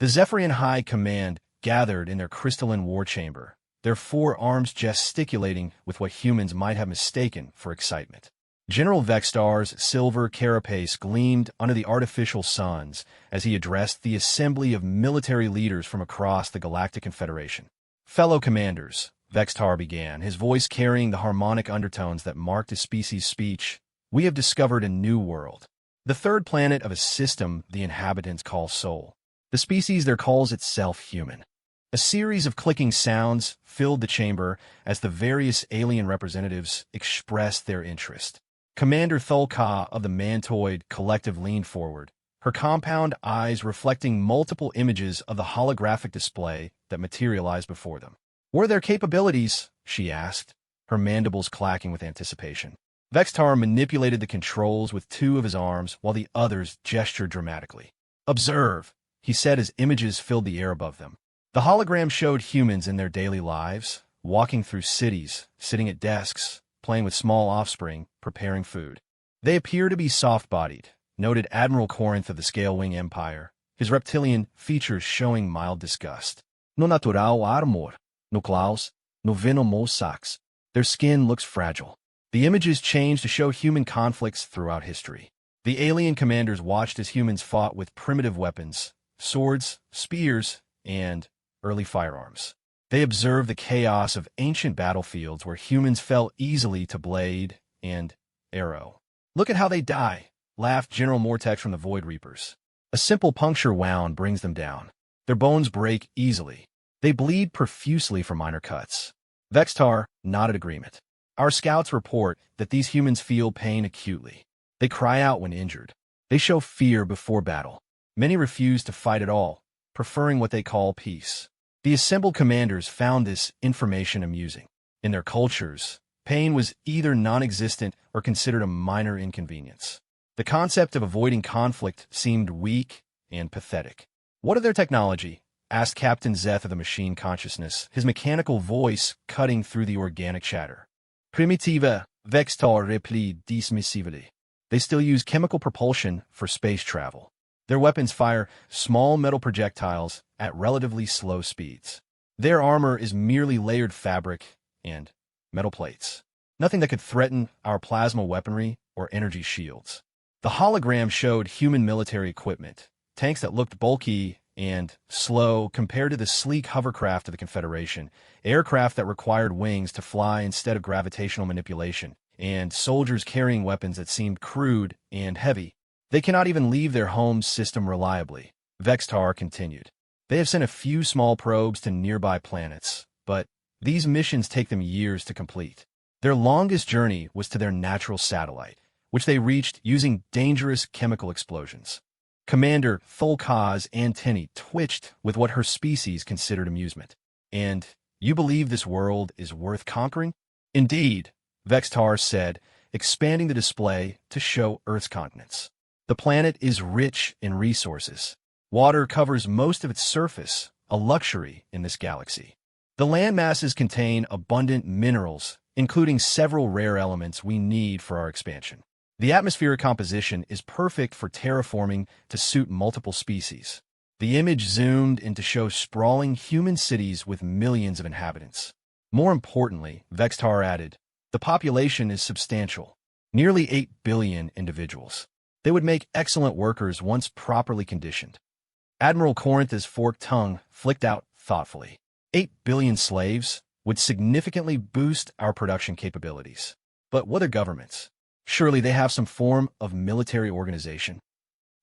The Zephyrian High Command gathered in their crystalline war chamber, their forearms gesticulating with what humans might have mistaken for excitement. General Vextar's silver carapace gleamed under the artificial suns as he addressed the assembly of military leaders from across the Galactic Confederation. Fellow commanders, Vextar began, his voice carrying the harmonic undertones that marked his species' speech, we have discovered a new world. The third planet of a system the inhabitants call Sol. The species there calls itself human. A series of clicking sounds filled the chamber as the various alien representatives expressed their interest. Commander Thulka of the Mantoid Collective leaned forward, her compound eyes reflecting multiple images of the holographic display that materialized before them. What are their capabilities? She asked, her mandibles clacking with anticipation. Vextar manipulated the controls with two of his arms while the others gestured dramatically. Observe, he said as images filled the air above them. The hologram showed humans in their daily lives, walking through cities, sitting at desks, playing with small offspring, preparing food. They appear to be soft-bodied, noted Admiral Corinth of the Scalewing Empire, his reptilian features showing mild disgust. No natural armor, no claws, no venomous sacs. Their skin looks fragile. The images changed to show human conflicts throughout history. The alien commanders watched as humans fought with primitive weapons, swords, spears, and early firearms. They observed the chaos of ancient battlefields where humans fell easily to blade and arrow. Look at how they die, laughed General Mortex from the Void Reapers. A simple puncture wound brings them down. Their bones break easily. They bleed profusely for minor cuts. Vextar nodded agreement. Our scouts report that these humans feel pain acutely. They cry out when injured. They show fear before battle. Many refuse to fight at all, preferring what they call peace. The assembled commanders found this information amusing. In their cultures, pain was either non-existent or considered a minor inconvenience. The concept of avoiding conflict seemed weak and pathetic. What of their technology? Asked Captain Zeth of the Machine Consciousness, his mechanical voice cutting through the organic chatter. Primitiva, Vextar replied dismissively. They still use chemical propulsion for space travel. Their weapons fire small metal projectiles at relatively slow speeds. Their armor is merely layered fabric and metal plates. Nothing that could threaten our plasma weaponry or energy shields. The hologram showed human military equipment, tanks that looked bulky and slow compared to the sleek hovercraft of the Confederation, aircraft that required wings to fly instead of gravitational manipulation, and soldiers carrying weapons that seemed crude and heavy. They cannot even leave their home system reliably, Vextar continued. They have sent a few small probes to nearby planets, but these missions take them years to complete. Their longest journey was to their natural satellite, which they reached using dangerous chemical explosions. Commander Thulka's antennae twitched with what her species considered amusement. And you believe this world is worth conquering? Indeed, Vextar said, expanding the display to show Earth's continents. The planet is rich in resources. Water covers most of its surface, a luxury in this galaxy. The land masses contain abundant minerals, including several rare elements we need for our expansion. The atmospheric composition is perfect for terraforming to suit multiple species. The image zoomed in to show sprawling human cities with millions of inhabitants. More importantly, Vextar added, the population is substantial, nearly 8 billion individuals. They would make excellent workers once properly conditioned. Admiral Corinth's forked tongue flicked out thoughtfully. 8 billion slaves would significantly boost our production capabilities. But what are governments? Surely they have some form of military organization.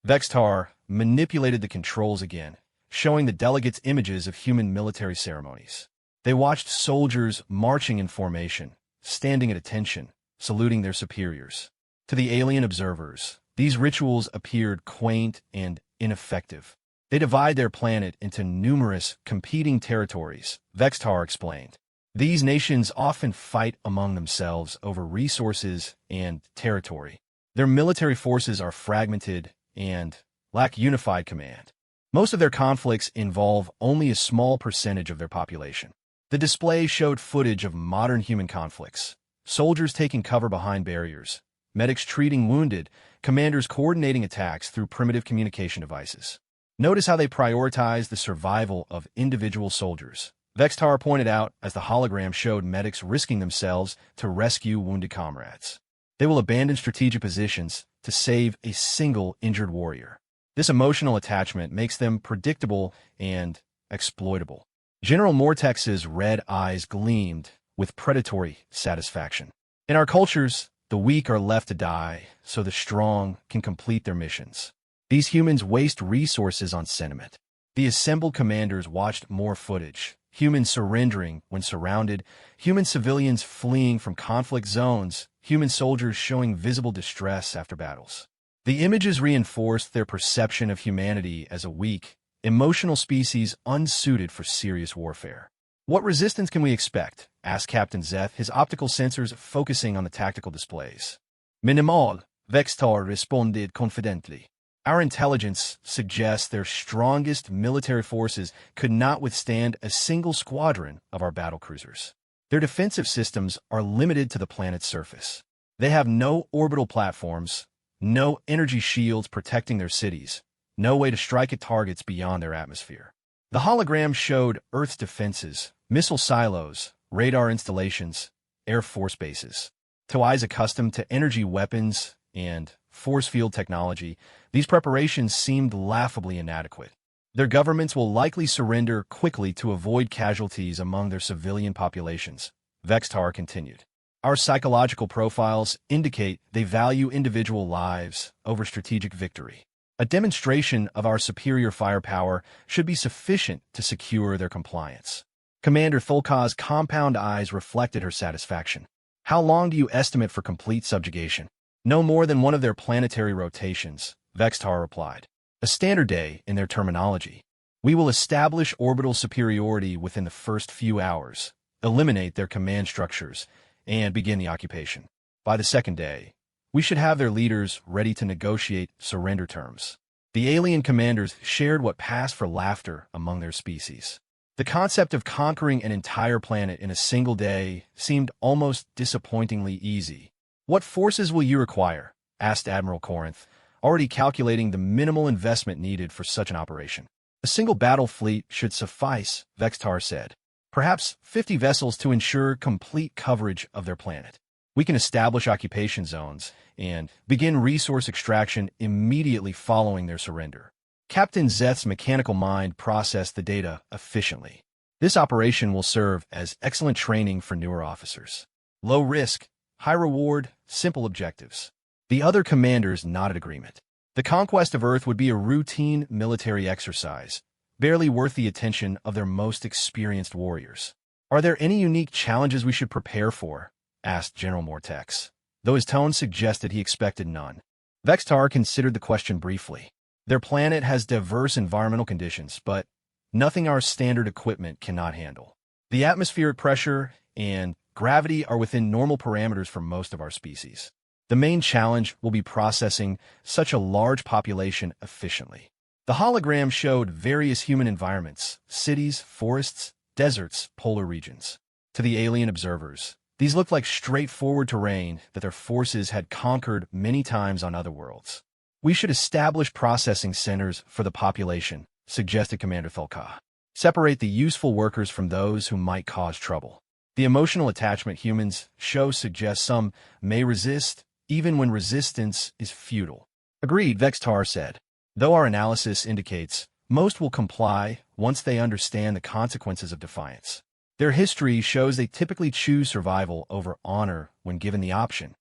Vextar manipulated the controls again, showing the delegates images of human military ceremonies. They watched soldiers marching in formation, standing at attention, saluting their superiors. To the alien observers, these rituals appeared quaint and ineffective. They divide their planet into numerous competing territories, Vextar explained. These nations often fight among themselves over resources and territory. Their military forces are fragmented and lack unified command. Most of their conflicts involve only a small percentage of their population. The display showed footage of modern human conflicts, soldiers taking cover behind barriers, medics treating wounded, commanders coordinating attacks through primitive communication devices. Notice how they prioritize the survival of individual soldiers. Vextar pointed out as the hologram showed medics risking themselves to rescue wounded comrades. They will abandon strategic positions to save a single injured warrior. This emotional attachment makes them predictable and exploitable. General Mortex's red eyes gleamed with predatory satisfaction. In our cultures, the weak are left to die so the strong can complete their missions. These humans waste resources on sentiment. The assembled commanders watched more footage. Humans surrendering when surrounded, human civilians fleeing from conflict zones, human soldiers showing visible distress after battles. The images reinforced their perception of humanity as a weak, emotional species unsuited for serious warfare. "What resistance can we expect?" asked Captain Zeth, his optical sensors focusing on the tactical displays. "Minimal," Vextar responded confidently. "Our intelligence suggests their strongest military forces could not withstand a single squadron of our battlecruisers. Their defensive systems are limited to the planet's surface. They have no orbital platforms, no energy shields protecting their cities, no way to strike at targets beyond their atmosphere." The hologram showed Earth's defenses, missile silos, radar installations, Air Force bases. To eyes accustomed to energy weapons and force field technology, these preparations seemed laughably inadequate. Their governments will likely surrender quickly to avoid casualties among their civilian populations, Vextar continued. Our psychological profiles indicate they value individual lives over strategic victory. A demonstration of our superior firepower should be sufficient to secure their compliance. Commander Thulka's compound eyes reflected her satisfaction. "How long do you estimate for complete subjugation?" "No more than one of their planetary rotations," Vextar replied. "A standard day in their terminology. We will establish orbital superiority within the first few hours, eliminate their command structures, and begin the occupation. By the second day, we should have their leaders ready to negotiate surrender terms." The alien commanders shared what passed for laughter among their species. The concept of conquering an entire planet in a single day seemed almost disappointingly easy. "What forces will you require?" asked Admiral Corinth, already calculating the minimal investment needed for such an operation. "A single battle fleet should suffice," Vextar said. "Perhaps 50 vessels to ensure complete coverage of their planet. We can establish occupation zones and begin resource extraction immediately following their surrender." Captain Zeth's mechanical mind processed the data efficiently. This operation will serve as excellent training for newer officers. Low risk, high reward, simple objectives. The other commanders nodded agreement. The conquest of Earth would be a routine military exercise, barely worth the attention of their most experienced warriors. "Are there any unique challenges we should prepare for?" asked General Mortex, though his tone suggested he expected none. Vextar considered the question briefly. "Their planet has diverse environmental conditions, but nothing our standard equipment cannot handle. The atmospheric pressure and gravity are within normal parameters for most of our species. The main challenge will be processing such a large population efficiently." The hologram showed various human environments: cities, forests, deserts, polar regions. To the alien observers, these looked like straightforward terrain that their forces had conquered many times on other worlds. "We should establish processing centers for the population," suggested Commander Thulka. "Separate the useful workers from those who might cause trouble. The emotional attachment humans show suggests some may resist, even when resistance is futile." "Agreed," Vextar said. "Though our analysis indicates most will comply once they understand the consequences of defiance. Their history shows they typically choose survival over honor when given the option."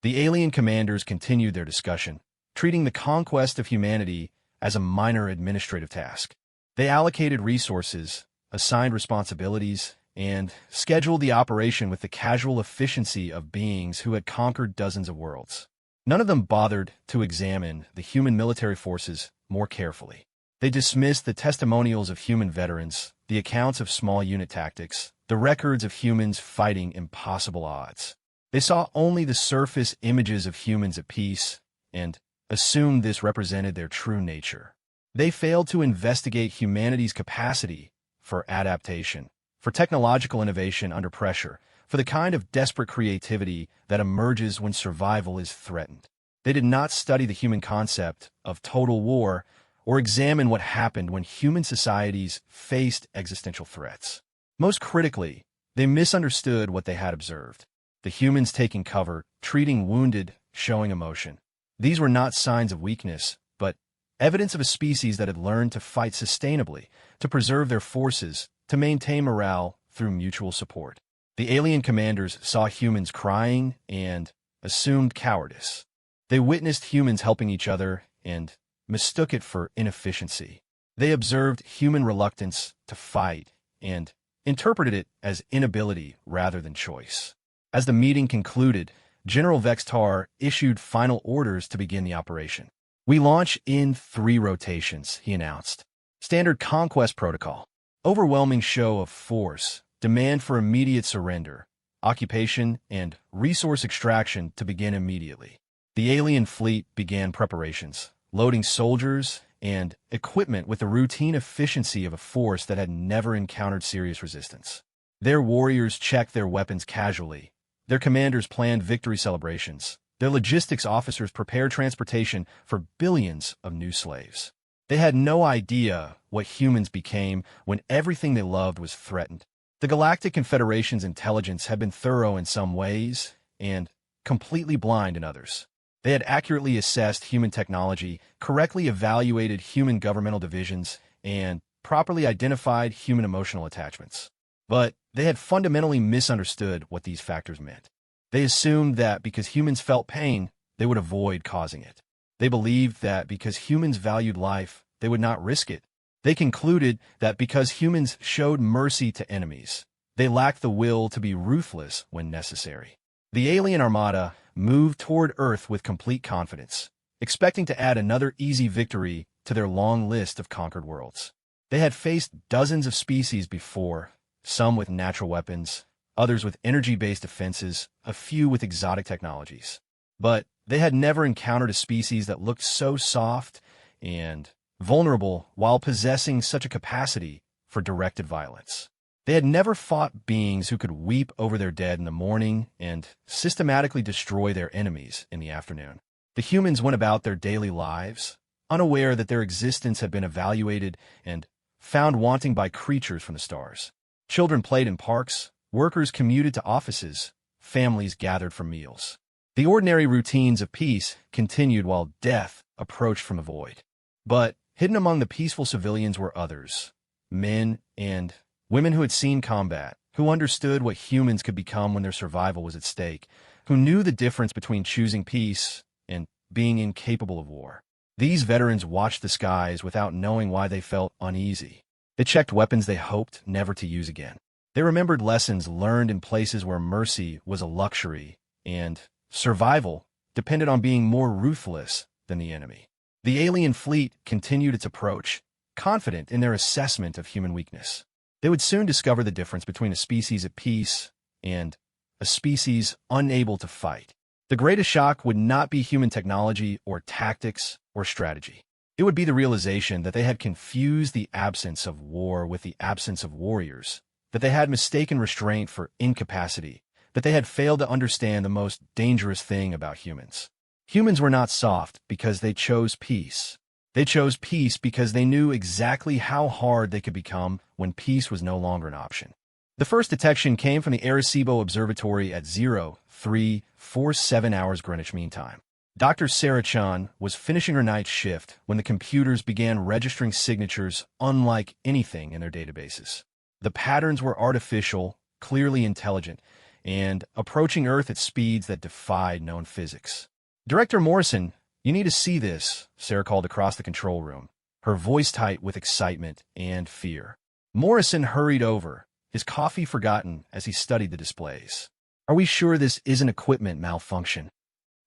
The alien commanders continued their discussion, treating the conquest of humanity as a minor administrative task. They allocated resources, assigned responsibilities, and scheduled the operation with the casual efficiency of beings who had conquered dozens of worlds. None of them bothered to examine the human military forces more carefully. They dismissed the testimonials of human veterans, the accounts of small unit tactics, the records of humans fighting impossible odds. They saw only the surface images of humans at peace and assumed this represented their true nature. They failed to investigate humanity's capacity for adaptation, for technological innovation under pressure, for the kind of desperate creativity that emerges when survival is threatened. They did not study the human concept of total war or examine what happened when human societies faced existential threats. Most critically, they misunderstood what they had observed. The humans taking cover, treating wounded, showing emotion. These were not signs of weakness, but evidence of a species that had learned to fight sustainably, to preserve their forces, to maintain morale through mutual support. The alien commanders saw humans crying and assumed cowardice. They witnessed humans helping each other and mistook it for inefficiency. They observed human reluctance to fight and interpreted it as inability rather than choice. As the meeting concluded, General Vextar issued final orders to begin the operation. "We launch in 3 rotations," he announced. Standard conquest protocol. Overwhelming show of force, demand for immediate surrender, occupation, and resource extraction to begin immediately. The alien fleet began preparations, loading soldiers and equipment with the routine efficiency of a force that had never encountered serious resistance. Their warriors checked their weapons casually. Their commanders planned victory celebrations. Their logistics officers prepared transportation for billions of new slaves. They had no idea what humans became when everything they loved was threatened. The Galactic Confederation's intelligence had been thorough in some ways and completely blind in others. They had accurately assessed human technology, correctly evaluated human governmental divisions, and properly identified human emotional attachments. But they had fundamentally misunderstood what these factors meant. They assumed that because humans felt pain, they would avoid causing it. They believed that because humans valued life, they would not risk it. They concluded that because humans showed mercy to enemies, they lacked the will to be ruthless when necessary. The alien armada moved toward Earth with complete confidence, expecting to add another easy victory to their long list of conquered worlds. They had faced dozens of species before, some with natural weapons, others with energy-based defenses, a few with exotic technologies. But they had never encountered a species that looked so soft and vulnerable while possessing such a capacity for directed violence. They had never fought beings who could weep over their dead in the morning and systematically destroy their enemies in the afternoon. The humans went about their daily lives, unaware that their existence had been evaluated and found wanting by creatures from the stars. Children played in parks, workers commuted to offices, families gathered for meals. The ordinary routines of peace continued while death approached from the void. But hidden among the peaceful civilians were others, men and women who had seen combat, who understood what humans could become when their survival was at stake, who knew the difference between choosing peace and being incapable of war. These veterans watched the skies without knowing why they felt uneasy. They checked weapons they hoped never to use again. They remembered lessons learned in places where mercy was a luxury and survival depended on being more ruthless than the enemy. The alien fleet continued its approach, confident in their assessment of human weakness. They would soon discover the difference between a species at peace and a species unable to fight. The greatest shock would not be human technology or tactics or strategy. It would be the realization that they had confused the absence of war with the absence of warriors, that they had mistaken restraint for incapacity, that they had failed to understand the most dangerous thing about humans. Humans were not soft because they chose peace. They chose peace because they knew exactly how hard they could become when peace was no longer an option. The first detection came from the Arecibo Observatory at 0347 hours Greenwich Mean Time. Dr. Sarah Chan was finishing her night shift when the computers began registering signatures unlike anything in their databases. The patterns were artificial, clearly intelligent, and approaching Earth at speeds that defied known physics. "Director Morrison, you need to see this," Sarah called across the control room, her voice tight with excitement and fear. Morrison hurried over, his coffee forgotten as he studied the displays. "Are we sure this isn't equipment malfunction?"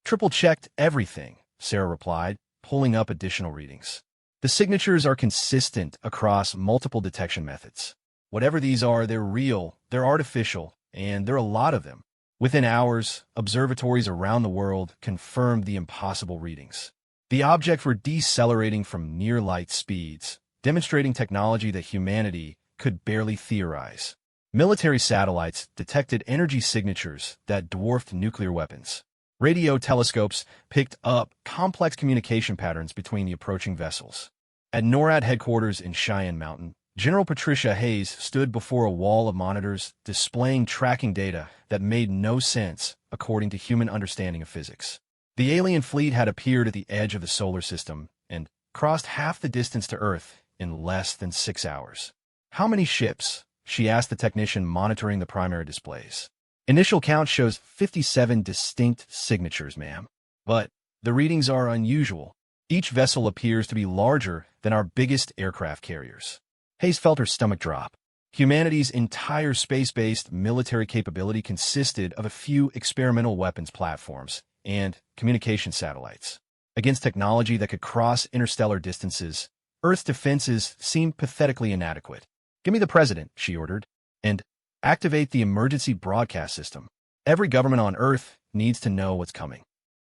"Triple-checked everything," Sarah replied, pulling up additional readings. "The signatures are consistent across multiple detection methods. Whatever these are, they're real, they're artificial, and there are a lot of them." Within hours, observatories around the world confirmed the impossible readings. The objects were decelerating from near-light speeds, demonstrating technology that humanity could barely theorize. Military satellites detected energy signatures that dwarfed nuclear weapons. Radio telescopes picked up complex communication patterns between the approaching vessels. At NORAD headquarters in Cheyenne Mountain, General Patricia Hayes stood before a wall of monitors displaying tracking data that made no sense according to human understanding of physics. The alien fleet had appeared at the edge of the solar system and crossed half the distance to Earth in less than 6 hours. How many ships? She asked the technician monitoring the primary displays. Initial count shows 57 distinct signatures, ma'am. But the readings are unusual. Each vessel appears to be larger than our biggest aircraft carriers. Hayes felt her stomach drop. Humanity's entire space-based military capability consisted of a few experimental weapons platforms and communication satellites. Against technology that could cross interstellar distances, Earth's defenses seemed pathetically inadequate. "Give me the president," she ordered, "and activate the emergency broadcast system. Every government on Earth needs to know what's coming."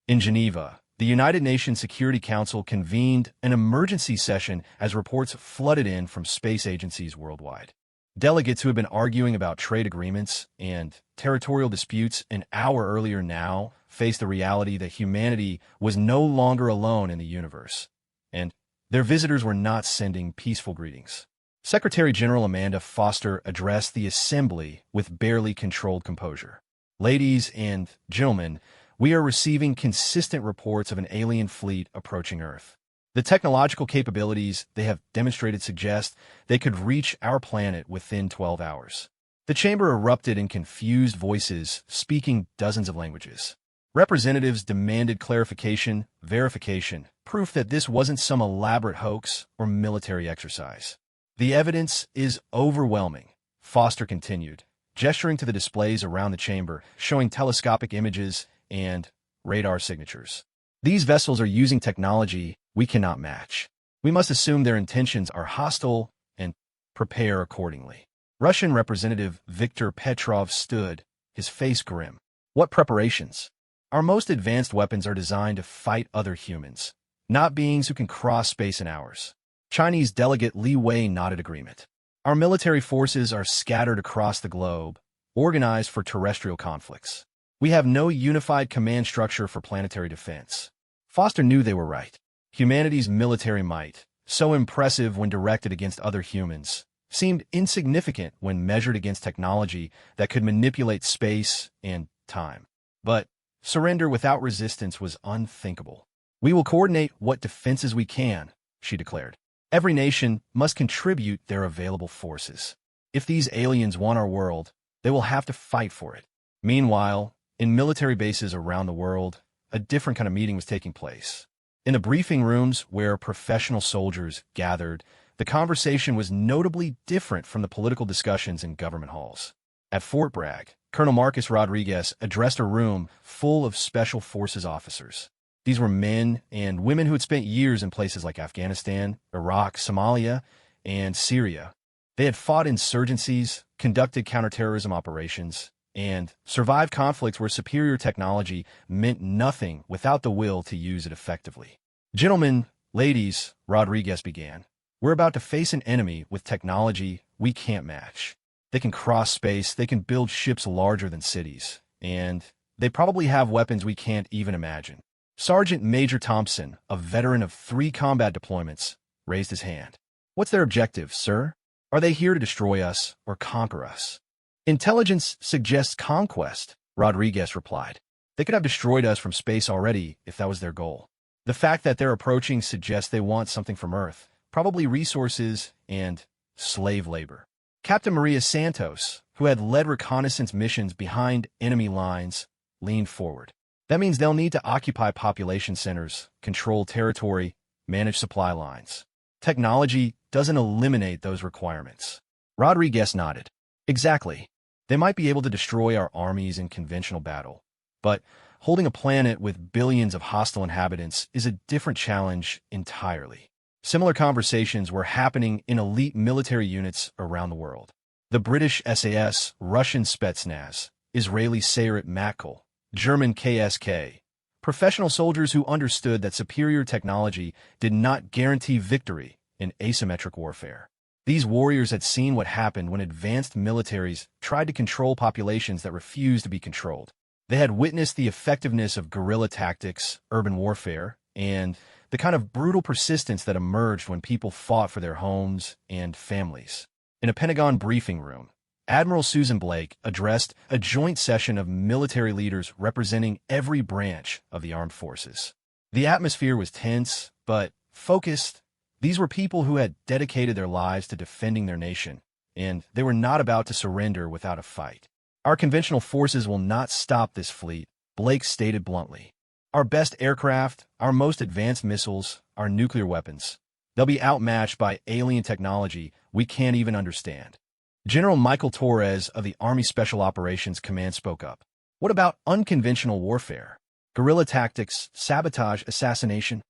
In Geneva, the United Nations Security Council convened an emergency session as reports flooded in from space agencies worldwide. Delegates who had been arguing about trade agreements and territorial disputes an hour earlier now faced the reality that humanity was no longer alone in the universe, and their visitors were not sending peaceful greetings. Secretary General Amanda Foster addressed the assembly with barely controlled composure. "Ladies and gentlemen, we are receiving consistent reports of an alien fleet approaching Earth. The technological capabilities they have demonstrated suggest they could reach our planet within 12 hours. The chamber erupted in confused voices, speaking dozens of languages. Representatives demanded clarification, verification, proof that this wasn't some elaborate hoax or military exercise. "The evidence is overwhelming," Foster continued, gesturing to the displays around the chamber, showing telescopic images and radar signatures. "These vessels are using technology we cannot match. We must assume their intentions are hostile and prepare accordingly." Russian Representative Viktor Petrov stood, his face grim. "What preparations? Our most advanced weapons are designed to fight other humans, not beings who can cross space in hours." Chinese delegate Li Wei nodded agreement. "Our military forces are scattered across the globe, organized for terrestrial conflicts. We have no unified command structure for planetary defense." Foster knew they were right. Humanity's military might, so impressive when directed against other humans, seemed insignificant when measured against technology that could manipulate space and time. But surrender without resistance was unthinkable. "We will coordinate what defenses we can," she declared. "Every nation must contribute their available forces. If these aliens want our world, they will have to fight for it." Meanwhile, in military bases around the world, a different kind of meeting was taking place. In the briefing rooms where professional soldiers gathered, the conversation was notably different from the political discussions in government halls. At Fort Bragg, Colonel Marcus Rodriguez addressed a room full of Special Forces officers. These were men and women who had spent years in places like Afghanistan, Iraq, Somalia, and Syria. They had fought insurgencies, conducted counterterrorism operations, and survived conflicts where superior technology meant nothing without the will to use it effectively. "Gentlemen, ladies," Rodriguez began, "we're about to face an enemy with technology we can't match. They can cross space, they can build ships larger than cities, and they probably have weapons we can't even imagine." Sergeant Major Thompson, a veteran of 3 combat deployments, raised his hand. "What's their objective, sir? Are they here to destroy us or conquer us?" "Intelligence suggests conquest," Rodriguez replied. "They could have destroyed us from space already if that was their goal. The fact that they're approaching suggests they want something from Earth, probably resources and slave labor." Captain Maria Santos, who had led reconnaissance missions behind enemy lines, leaned forward. "That means they'll need to occupy population centers, control territory, manage supply lines. Technology doesn't eliminate those requirements." Rodriguez nodded. "Exactly. They might be able to destroy our armies in conventional battle, but holding a planet with billions of hostile inhabitants is a different challenge entirely." Similar conversations were happening in elite military units around the world. The British SAS, Russian Spetsnaz, Israeli Sayeret Matkal, German KSK, professional soldiers who understood that superior technology did not guarantee victory in asymmetric warfare. These warriors had seen what happened when advanced militaries tried to control populations that refused to be controlled. They had witnessed the effectiveness of guerrilla tactics, urban warfare, and the kind of brutal persistence that emerged when people fought for their homes and families. In a Pentagon briefing room, Admiral Susan Blake addressed a joint session of military leaders representing every branch of the armed forces. The atmosphere was tense, but focused. These were people who had dedicated their lives to defending their nation, and they were not about to surrender without a fight. Our conventional forces will not stop this fleet, Blake stated bluntly. Our best aircraft, our most advanced missiles, our nuclear weapons. They'll be outmatched by alien technology we can't even understand. General Michael Torres of the Army Special Operations Command spoke up. What about unconventional warfare? Guerrilla tactics, sabotage, assassination?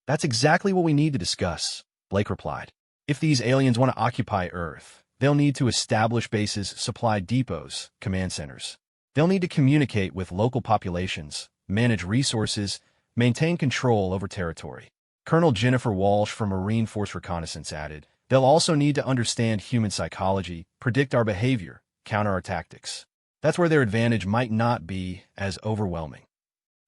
That's exactly what we need to discuss, Blake replied. If these aliens want to occupy Earth, they'll need to establish bases, supply depots, command centers. They'll need to communicate with local populations, manage resources, maintain control over territory. Colonel Jennifer Walsh from Marine Force Reconnaissance added, they'll also need to understand human psychology, predict our behavior, counter our tactics. That's where their advantage might not be as overwhelming.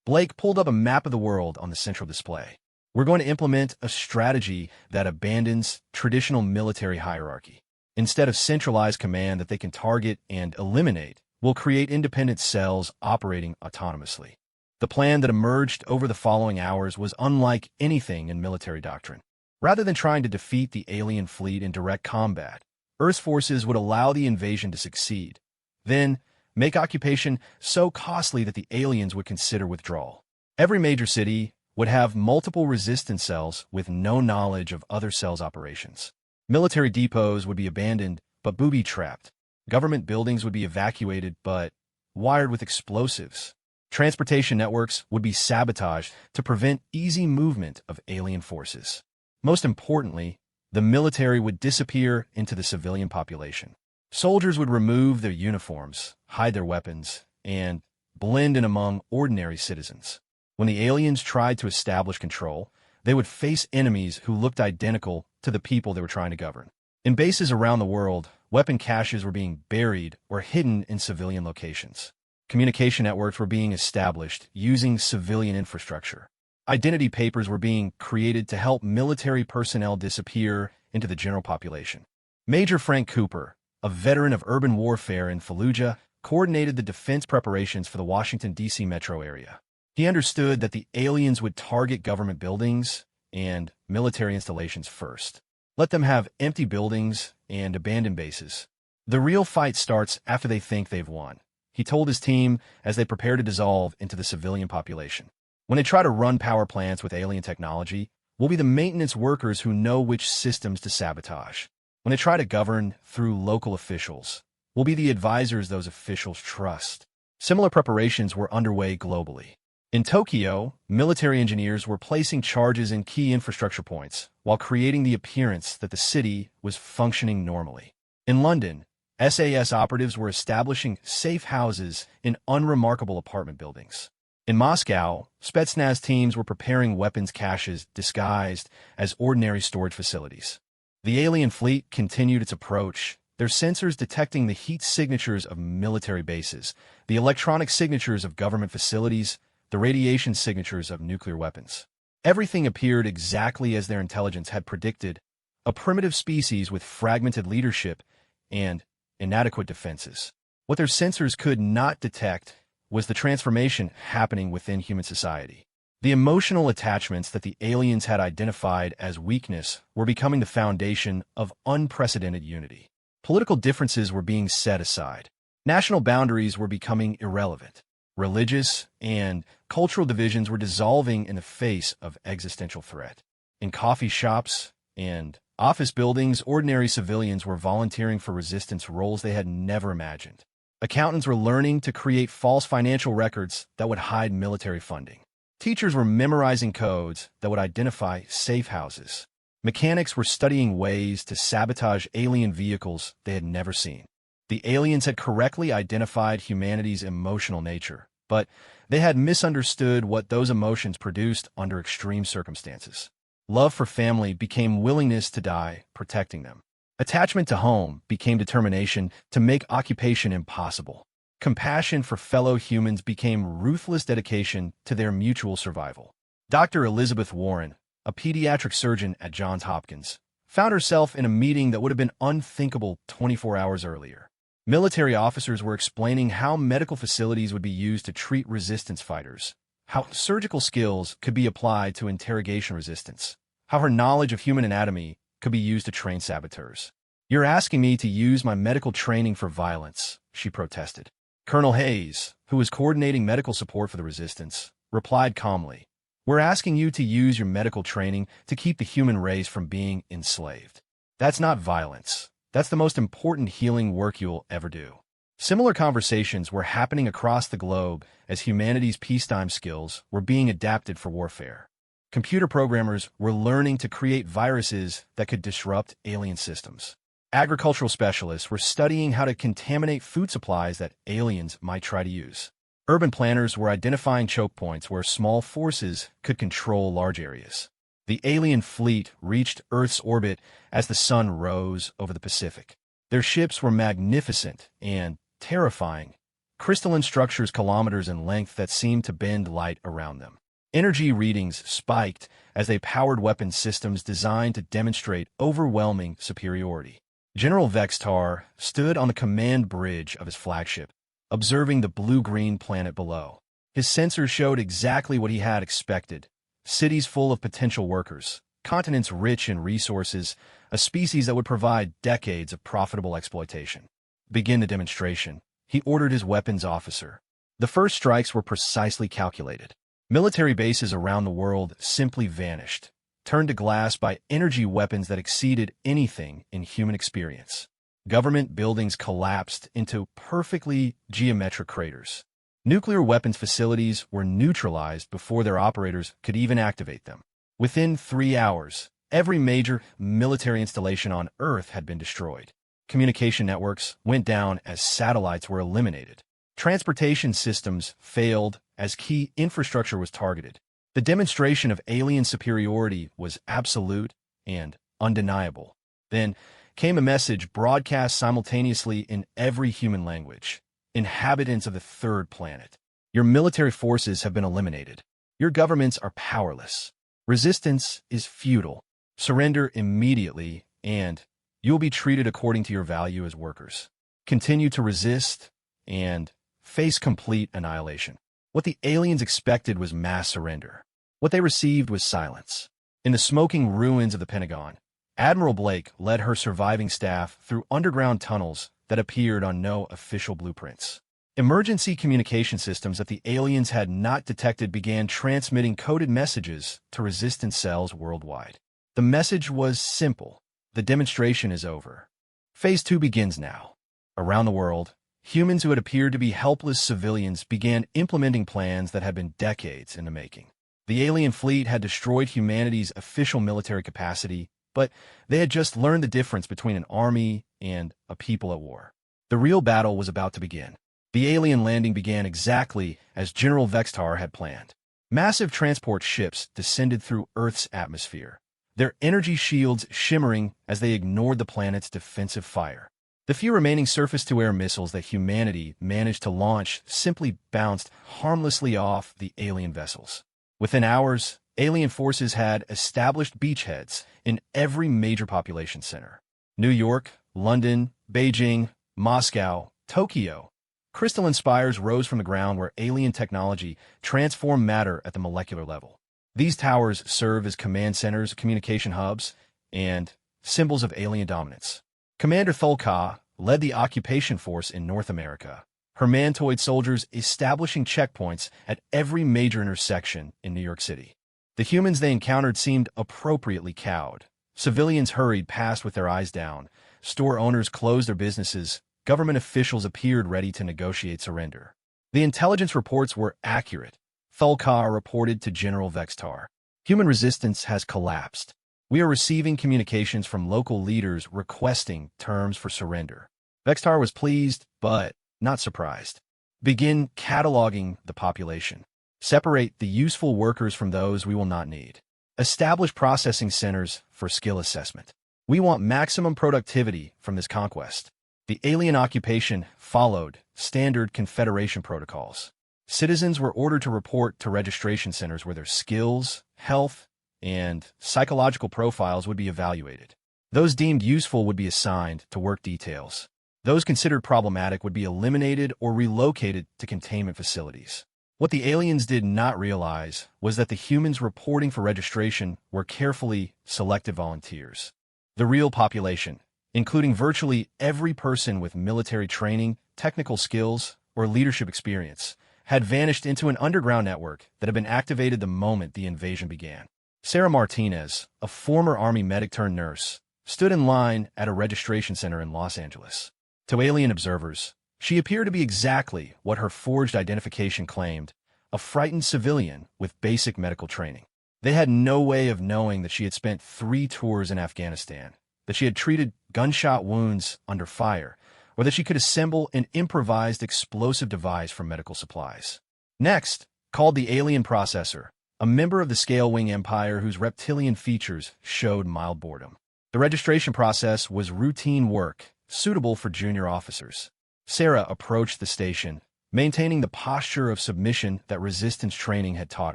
Blake pulled up a map of the world on the central display. We're going to implement a strategy that abandons traditional military hierarchy. Instead of centralized command that they can target and eliminate, we'll create independent cells operating autonomously. The plan that emerged over the following hours was unlike anything in military doctrine. Rather than trying to defeat the alien fleet in direct combat, Earth's forces would allow the invasion to succeed, then make occupation so costly that the aliens would consider withdrawal. Every major city would have multiple resistance cells with no knowledge of other cells' operations. Military depots would be abandoned but booby-trapped. Government buildings would be evacuated but wired with explosives. Transportation networks would be sabotaged to prevent easy movement of alien forces. Most importantly, the military would disappear into the civilian population. Soldiers would remove their uniforms, hide their weapons, and blend in among ordinary citizens. When the aliens tried to establish control, they would face enemies who looked identical to the people they were trying to govern. In bases around the world, weapon caches were being buried or hidden in civilian locations. Communication networks were being established using civilian infrastructure. Identity papers were being created to help military personnel disappear into the general population. Major Frank Cooper, a veteran of urban warfare in Fallujah, coordinated the defense preparations for the Washington, D.C. metro area. He understood that the aliens would target government buildings and military installations first. Let them have empty buildings and abandoned bases. The real fight starts after they think they've won, he told his team as they prepare to dissolve into the civilian population. When they try to run power plants with alien technology, we'll be the maintenance workers who know which systems to sabotage. When they try to govern through local officials, we'll be the advisors those officials trust. Similar preparations were underway globally. In Tokyo, military engineers were placing charges in key infrastructure points while creating the appearance that the city was functioning normally. In London, SAS operatives were establishing safe houses in unremarkable apartment buildings. In Moscow, Spetsnaz teams were preparing weapons caches disguised as ordinary storage facilities. The alien fleet continued its approach, their sensors detecting the heat signatures of military bases, the electronic signatures of government facilities, the radiation signatures of nuclear weapons. Everything appeared exactly as their intelligence had predicted, a primitive species with fragmented leadership and inadequate defenses. What their sensors could not detect was the transformation happening within human society. The emotional attachments that the aliens had identified as weakness were becoming the foundation of unprecedented unity. Political differences were being set aside. National boundaries were becoming irrelevant. Religious and cultural divisions were dissolving in the face of existential threat. In coffee shops and office buildings, ordinary civilians were volunteering for resistance roles they had never imagined. Accountants were learning to create false financial records that would hide military funding. Teachers were memorizing codes that would identify safe houses. Mechanics were studying ways to sabotage alien vehicles they had never seen. The aliens had correctly identified humanity's emotional nature, but they had misunderstood what those emotions produced under extreme circumstances. Love for family became willingness to die protecting them. Attachment to home became determination to make occupation impossible. Compassion for fellow humans became ruthless dedication to their mutual survival. Dr. Elizabeth Warren, a pediatric surgeon at Johns Hopkins, found herself in a meeting that would have been unthinkable 24 hours earlier. Military officers were explaining how medical facilities would be used to treat resistance fighters, how surgical skills could be applied to interrogation resistance, how her knowledge of human anatomy could be used to train saboteurs. "You're asking me to use my medical training for violence," she protested. Colonel Hayes, who was coordinating medical support for the resistance, replied calmly, "We're asking you to use your medical training to keep the human race from being enslaved. That's not violence. That's the most important healing work you'll ever do." Similar conversations were happening across the globe as humanity's peacetime skills were being adapted for warfare. Computer programmers were learning to create viruses that could disrupt alien systems. Agricultural specialists were studying how to contaminate food supplies that aliens might try to use. Urban planners were identifying choke points where small forces could control large areas. The alien fleet reached Earth's orbit as the sun rose over the Pacific. Their ships were magnificent and terrifying, crystalline structures kilometers in length that seemed to bend light around them. Energy readings spiked as they powered weapon systems designed to demonstrate overwhelming superiority. General Vextar stood on the command bridge of his flagship, observing the blue-green planet below. His sensors showed exactly what he had expected: cities full of potential workers, continents rich in resources, a species that would provide decades of profitable exploitation. "Begin the demonstration," he ordered his weapons officer. The first strikes were precisely calculated. Military bases around the world simply vanished, turned to glass by energy weapons that exceeded anything in human experience. Government buildings collapsed into perfectly geometric craters. Nuclear weapons facilities were neutralized before their operators could even activate them. Within 3 hours, every major military installation on Earth had been destroyed. Communication networks went down as satellites were eliminated. Transportation systems failed as key infrastructure was targeted. The demonstration of alien superiority was absolute and undeniable. Then came a message broadcast simultaneously in every human language. "Inhabitants of the third planet, your military forces have been eliminated. Your governments are powerless. Resistance is futile. Surrender immediately, and you'll be treated according to your value as workers. Continue to resist, and face complete annihilation." What the aliens expected was mass surrender. What they received was silence. In the smoking ruins of the Pentagon, Admiral Blake led her surviving staff through underground tunnels that appeared on no official blueprints. Emergency communication systems that the aliens had not detected began transmitting coded messages to resistance cells worldwide. The message was simple: the demonstration is over. Phase 2 begins now. Around the world, humans who had appeared to be helpless civilians began implementing plans that had been decades in the making. The alien fleet had destroyed humanity's official military capacity, but they had just learned the difference between an army and a people at war. The real battle was about to begin. The alien landing began exactly as General Vextar had planned. Massive transport ships descended through Earth's atmosphere, their energy shields shimmering as they ignored the planet's defensive fire. The few remaining surface-to-air missiles that humanity managed to launch simply bounced harmlessly off the alien vessels. Within hours, alien forces had established beachheads in every major population center. New York, London, Beijing, Moscow, Tokyo. Crystalline spires rose from the ground where alien technology transformed matter at the molecular level. These towers serve as command centers, communication hubs, and symbols of alien dominance. Commander Thulka led the occupation force in North America, her mantoid soldiers establishing checkpoints at every major intersection in New York City. The humans they encountered seemed appropriately cowed. Civilians hurried past with their eyes down. Store owners closed their businesses. Government officials appeared ready to negotiate surrender. The intelligence reports were accurate. Thulka reported to General Vextar. "Human resistance has collapsed. We are receiving communications from local leaders requesting terms for surrender." Vextar was pleased, but not surprised. "Begin cataloging the population. Separate the useful workers from those we will not need. Establish processing centers for skill assessment. We want maximum productivity from this conquest." The alien occupation followed standard Confederation protocols. Citizens were ordered to report to registration centers where their skills, health, and psychological profiles would be evaluated. Those deemed useful would be assigned to work details. Those considered problematic would be eliminated or relocated to containment facilities. What the aliens did not realize was that the humans reporting for registration were carefully selected volunteers. The real population, including virtually every person with military training, technical skills, or leadership experience, had vanished into an underground network that had been activated the moment the invasion began. Sarah Martinez, a former Army medic-turned-nurse, stood in line at a registration center in Los Angeles. To alien observers, she appeared to be exactly what her forged identification claimed, a frightened civilian with basic medical training. They had no way of knowing that she had spent 3 tours in Afghanistan, that she had treated gunshot wounds under fire, or that she could assemble an improvised explosive device from medical supplies. Next, called the Alien Processor, a member of the Scale Wing Empire whose reptilian features showed mild boredom. The registration process was routine work, suitable for junior officers. Sarah approached the station, maintaining the posture of submission that resistance training had taught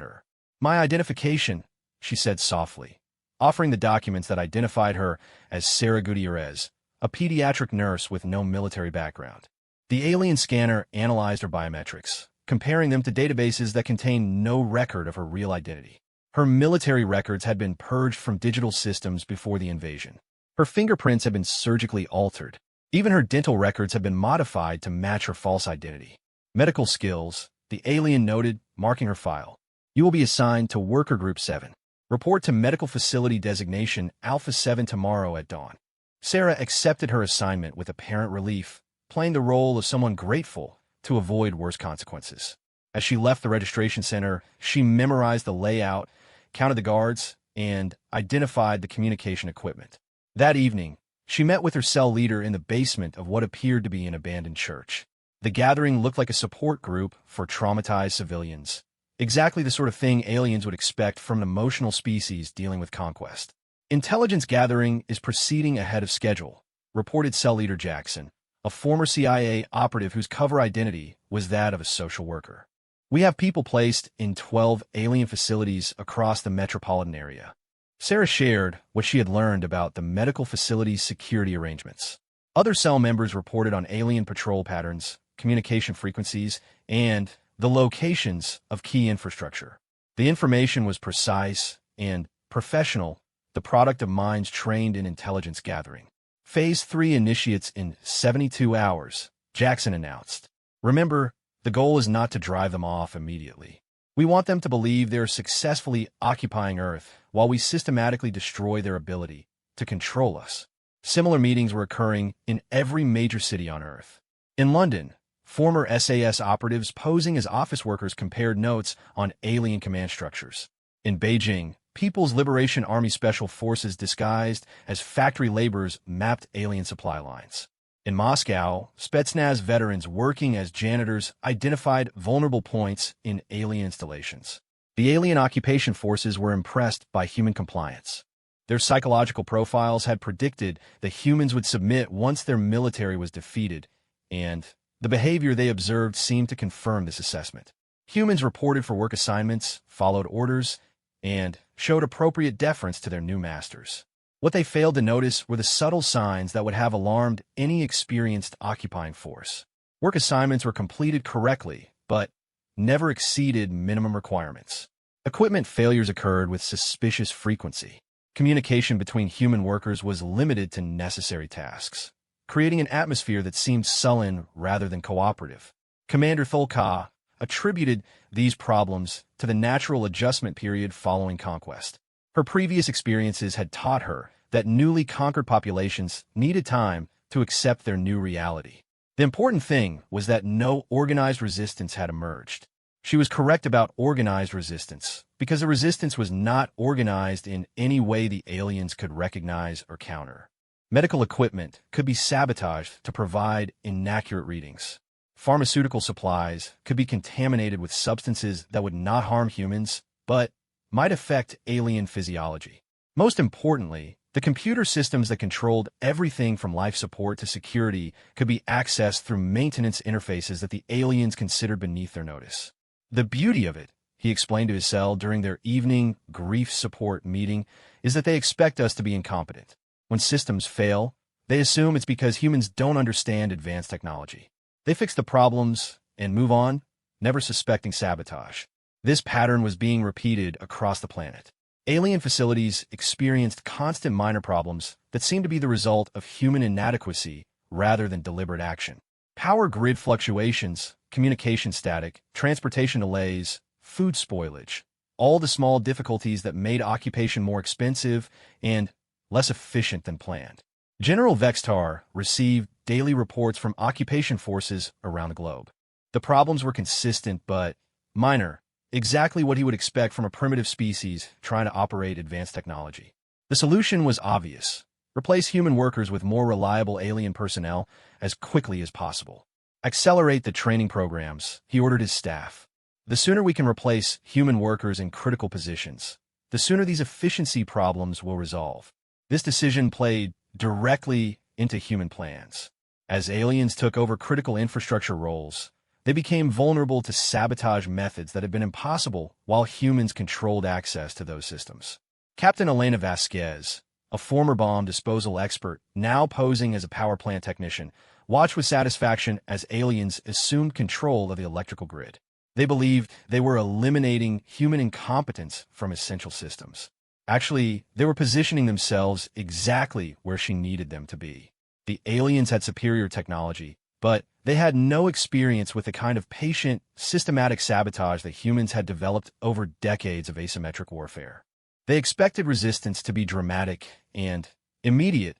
her. "My identification," she said softly, offering the documents that identified her as Sarah Gutierrez, a pediatric nurse with no military background. The alien scanner analyzed her biometrics, comparing them to databases that contained no record of her real identity. Her military records had been purged from digital systems before the invasion. Her fingerprints had been surgically altered. Even her dental records had been modified to match her false identity. Medical skills, the alien noted, marking her file. "You will be assigned to Worker Group 7. Report to Medical Facility Designation Alpha 7 tomorrow at dawn." Sarah accepted her assignment with apparent relief, playing the role of someone grateful to avoid worse consequences. As she left the registration center, she memorized the layout, counted the guards, and identified the communication equipment. That evening, she met with her cell leader in the basement of what appeared to be an abandoned church. The gathering looked like a support group for traumatized civilians, exactly the sort of thing aliens would expect from an emotional species dealing with conquest. "Intelligence gathering is proceeding ahead of schedule," reported cell leader Jackson, a former CIA operative whose cover identity was that of a social worker. "We have people placed in 12 alien facilities across the metropolitan area." Sarah shared what she had learned about the medical facility's security arrangements. Other cell members reported on alien patrol patterns, communication frequencies, and the locations of key infrastructure. The information was precise and professional, the product of minds trained in intelligence gathering. "Phase 3 initiates in 72 hours, Jackson announced. "Remember, the goal is not to drive them off immediately. We want them to believe they are successfully occupying Earth while we systematically destroy their ability to control us." Similar meetings were occurring in every major city on Earth. In London, former SAS operatives posing as office workers compared notes on alien command structures. In Beijing, People's Liberation Army Special Forces disguised as factory laborers mapped alien supply lines. In Moscow, Spetsnaz veterans working as janitors identified vulnerable points in alien installations. The alien occupation forces were impressed by human compliance. Their psychological profiles had predicted that humans would submit once their military was defeated, and the behavior they observed seemed to confirm this assessment. Humans reported for work assignments, followed orders, and showed appropriate deference to their new masters. What they failed to notice were the subtle signs that would have alarmed any experienced occupying force. Work assignments were completed correctly, but never exceeded minimum requirements. Equipment failures occurred with suspicious frequency. Communication between human workers was limited to necessary tasks, creating an atmosphere that seemed sullen rather than cooperative. Commander Tholka attributed these problems to the natural adjustment period following conquest. Her previous experiences had taught her that newly conquered populations needed time to accept their new reality. The important thing was that no organized resistance had emerged. She was correct about organized resistance, because the resistance was not organized in any way the aliens could recognize or counter. Medical equipment could be sabotaged to provide inaccurate readings. Pharmaceutical supplies could be contaminated with substances that would not harm humans, but might affect alien physiology. Most importantly, the computer systems that controlled everything from life support to security could be accessed through maintenance interfaces that the aliens considered beneath their notice. The beauty of it, he explained to his cell during their evening grief support meeting, is that they expect us to be incompetent. When systems fail, they assume it's because humans don't understand advanced technology. They fix the problems and move on, never suspecting sabotage. This pattern was being repeated across the planet. Alien facilities experienced constant minor problems that seemed to be the result of human inadequacy rather than deliberate action. Power grid fluctuations, communication static, transportation delays, food spoilage, all the small difficulties that made occupation more expensive and less efficient than planned. General Vextar received daily reports from occupation forces around the globe. The problems were consistent but minor, exactly what he would expect from a primitive species trying to operate advanced technology. The solution was obvious. Replace human workers with more reliable alien personnel as quickly as possible. Accelerate the training programs, he ordered his staff. The sooner we can replace human workers in critical positions, the sooner these efficiency problems will resolve. This decision played directly into human plans. As aliens took over critical infrastructure roles, they became vulnerable to sabotage methods that had been impossible while humans controlled access to those systems. Captain Elena Vasquez, a former bomb disposal expert, now posing as a power plant technician, watched with satisfaction as aliens assumed control of the electrical grid. They believed they were eliminating human incompetence from essential systems. Actually, they were positioning themselves exactly where she needed them to be. The aliens had superior technology, but they had no experience with the kind of patient, systematic sabotage that humans had developed over decades of asymmetric warfare. They expected resistance to be dramatic and immediate: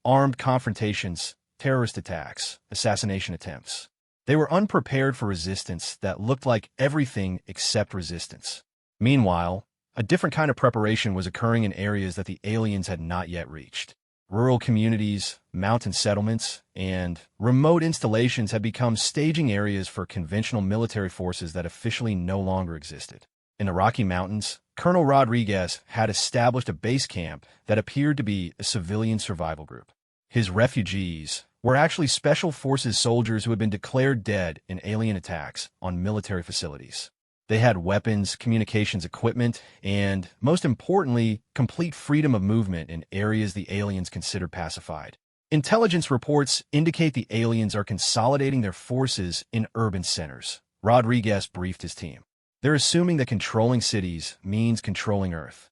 armed confrontations, terrorist attacks, assassination attempts. They were unprepared for resistance that looked like everything except resistance. Meanwhile, a different kind of preparation was occurring in areas that the aliens had not yet reached. Rural communities, mountain settlements, and remote installations had become staging areas for conventional military forces that officially no longer existed. In the Rocky Mountains, Colonel Rodriguez had established a base camp that appeared to be a civilian survival group. His refugees were actually special forces soldiers who had been declared dead in alien attacks on military facilities. They had weapons, communications equipment, and, most importantly, complete freedom of movement in areas the aliens considered pacified. Intelligence reports indicate the aliens are consolidating their forces in urban centers. Rodriguez briefed his team. They're assuming that controlling cities means controlling Earth.